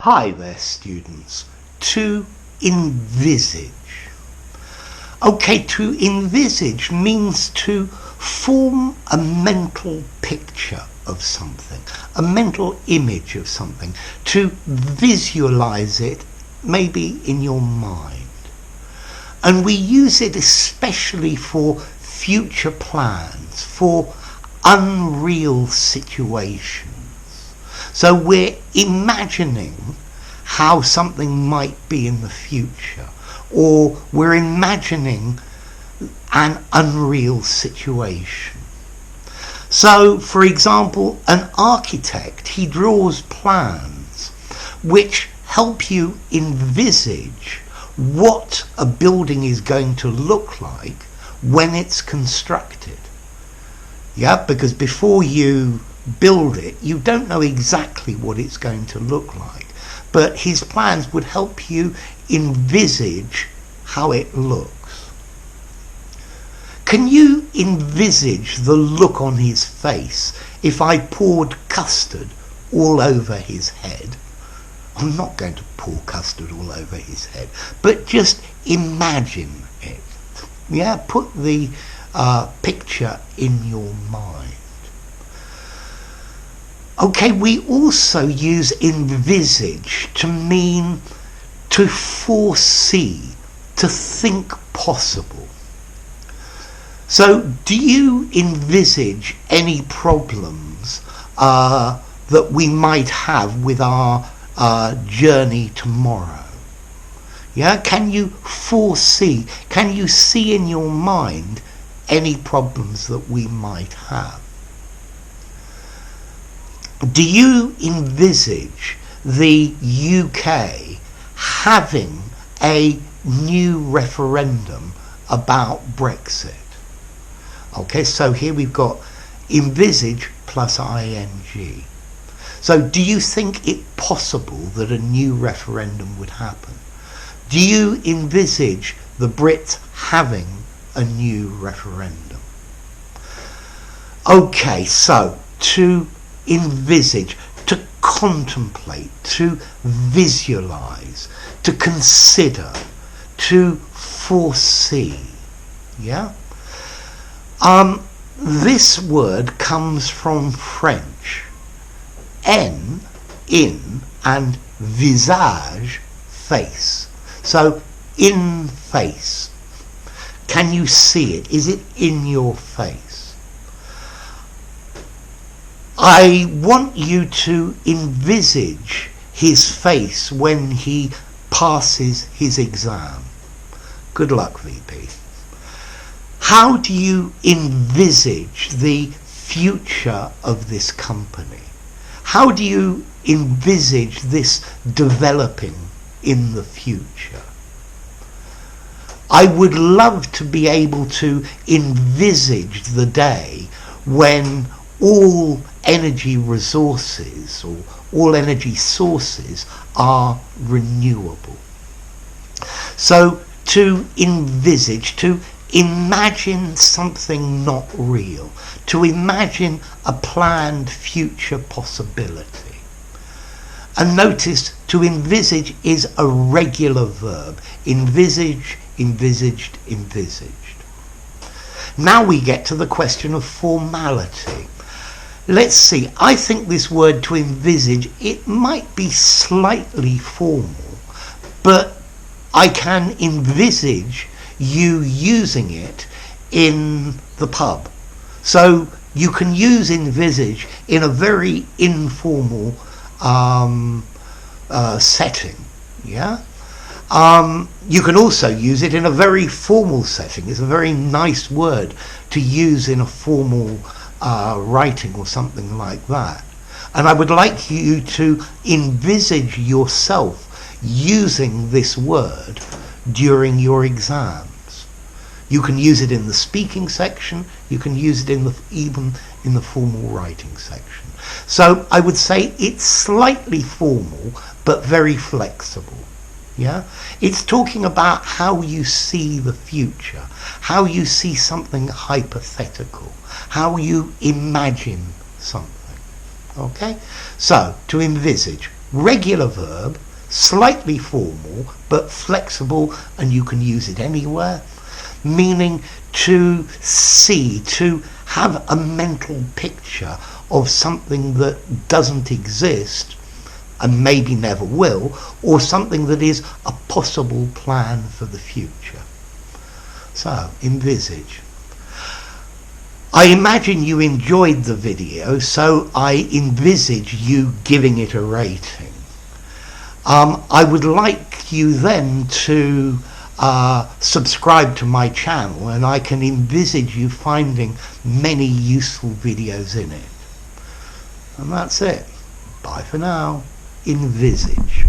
Hi there, students. To envisage. Okay, to envisage means to form a mental picture of something, a mental image of something, to visualize it maybe in your mind. And we use it especially for future plans, for unreal situations. So we're imagining how something might be in the future, or we're imagining an unreal situation. So, for example, an architect, he draws plans which help you envisage what a building is going to look like when it's constructed. Yeah, because before you build it, you don't know exactly what it's going to look like, but his plans would help you envisage how it looks. Can you envisage the look on his face if I poured custard all over his head? I'm not going to pour custard all over his head, but just imagine it. Yeah, put the picture in your mind. Okay, we also use envisage to mean to foresee, to think possible. So, do you envisage any problems that we might have with our journey tomorrow? Yeah, can you foresee, can you see in your mind any problems that we might have? Do you envisage the UK having a new referendum about Brexit? Okay, so here we've got envisage plus ing. So do you think it possible that a new referendum would happen? Do you envisage the Brits having a new referendum? Okay, so to envisage, to contemplate, to visualize, to consider, to foresee. Yeah? This word comes from French. En, in, and visage, face. So, in face. Can you see it? Is it in your face? I want you to envisage his face when he passes his exam. Good luck, VP. How do you envisage the future of this company? How do you envisage this developing in the future? I would love to be able to envisage the day when all energy resources or all energy sources are renewable. So to envisage, to imagine something not real, to imagine a planned future possibility. And notice, to envisage is a regular verb. Envisage, envisaged, envisaged. Now we get to the question of formality. Let's see, I think this word to envisage, it might be slightly formal, but I can envisage you using it in the pub. So you can use envisage in a very informal setting. Yeah. You can also use it in a very formal setting. It's a very nice word to use in a formal writing or something like that. And I would like you to envisage yourself using this word during your exams. You can use it in the speaking section, you can use it even in the formal writing section. So I would say it's slightly formal but very flexible. Yeah? It's talking about how you see the future, how you see something hypothetical, how you imagine something. Okay? So, to envisage, regular verb, slightly formal but flexible, and you can use it anywhere, meaning to see, to have a mental picture of something that doesn't exist and maybe never will, or something that is a possible plan for the future. So, envisage. I imagine you enjoyed the video, so I envisage you giving it a rating. I would like you then to subscribe to my channel, and I can envisage you finding many useful videos in it. And that's it. Bye for now. Envisage.